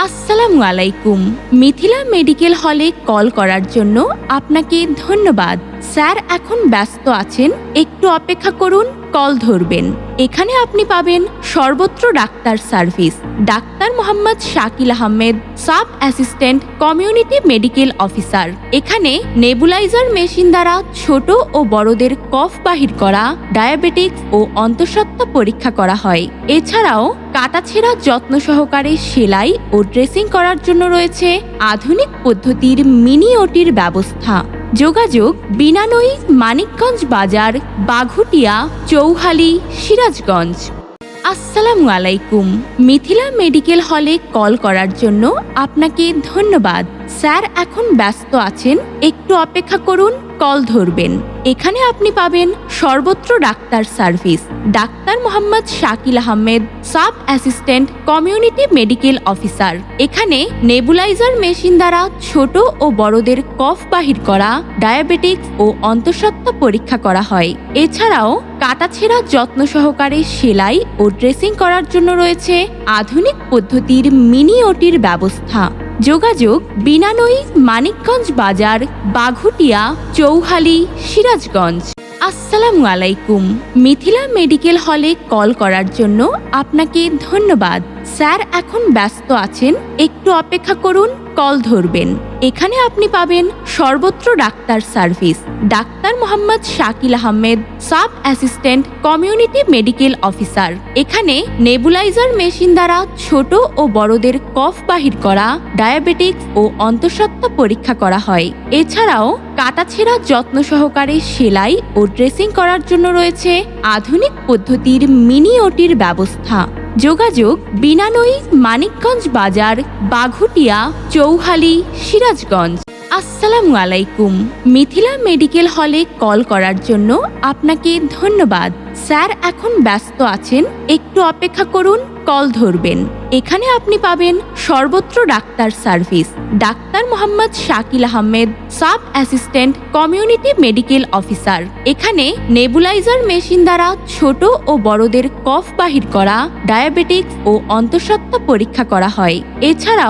আসসালামু আলাইকুম। মিথিলা মেডিকেল হলে কল করার জন্য আপনাকে ধন্যবাদ। স্যার এখন ব্যস্ত আছেন, একটু অপেক্ষা করুন, কল ধরবেন। এখানে আপনি পাবেন সর্বত্র doctor service. Doctor Mohammad Shakil Ahmed, sub assistant community medical officer. এখানে নেবুলাইজার মেশিন দ্বারা ছোট ও বড়দের কফ বাহির করা, ডায়াবেটিক্স ও অন্তঃসত্ত্বা পরীক্ষা করা হয়। এছাড়াও কাটাছেঁড়া যত্ন সহকারে সেলাই ও ড্রেসিং করার জন্য রয়েছে আধুনিক পদ্ধতির মিনি ওটির ব্যবস্থা। যোগাযোগ বিনানই, মানিকগঞ্জ বাজার, বাঘুটিয়া, চৌহালি, সিরাজগঞ্জ। আসসালামু আলাইকুম। মিথিলা মেডিকেল হলে কল করার জন্য আপনাকে ধন্যবাদ। স্যার এখন ব্যস্ত আছেন, একটু অপেক্ষা করুন, কল ধরবেন। এখানে আপনি পাবেন সর্বত্র doctor service. Doctor Mohammad Shakil Ahmed, sub assistant community medical officer. এখানে নেবুলাইজার মেশিন দ্বারা ছোট ও বড়দের কফ বাহির করা, ডায়াবেটিক্স ও অন্তঃসত্ত্বা পরীক্ষা করা হয়। এছাড়াও কাটাছেঁড়া যত্ন সহকারে সেলাই ও ড্রেসিং করার জন্য রয়েছে আধুনিক পদ্ধতির মিনি ওটির ব্যবস্থা। যোগাযোগ বিনানই, মানিকগঞ্জ বাজার, বাঘুটিয়া, চৌহালি, সিরাজগঞ্জ। আসসালামু আলাইকুম। মিথিলা মেডিকেল হলে কল করার জন্য আপনাকে ধন্যবাদ। স্যার এখন ব্যস্ত আছেন, একটু অপেক্ষা করুন, কল ধরবেন। এখানে আপনি পাবেন সর্বত্র doctor service. Doctor Mohammad Shakil Ahmed, sub assistant community medical officer. এখানে নেবুলাইজার মেশিন দ্বারা ছোট ও বড়দের কফ বাহির করা, ডায়াবেটিক্স ও অন্তঃসত্ত্বা পরীক্ষা করা হয়। এছাড়াও কাটাছেঁড়া যত্ন সহকারে সেলাই ও ড্রেসিং করার জন্য রয়েছে আধুনিক পদ্ধতির মিনি ওটির ব্যবস্থা। যোগাযোগ বিনানই, মানিকগঞ্জ বাজার, বাঘুটিয়া, চৌহালি, সিরাজগঞ্জ। আসসালামু আলাইকুম। মিথিলা মেডিকেল হলে কল করার জন্য আপনাকে ধন্যবাদ। স্যার এখন ব্যস্ত আছেন, একটু অপেক্ষা করুন, কল ধরবেন। এখানে আপনি পাবেন সর্বত্র doctor service. Doctor Mohammad Shakil Ahmed, sub assistant community medical officer. এখানে নেবুলাইজার মেশিন দ্বারা ছোট ও বড়দের কফ বাহির করা, ডায়াবেটিক্স ও অন্তঃসত্ত্বা পরীক্ষা করা হয়। এছাড়াও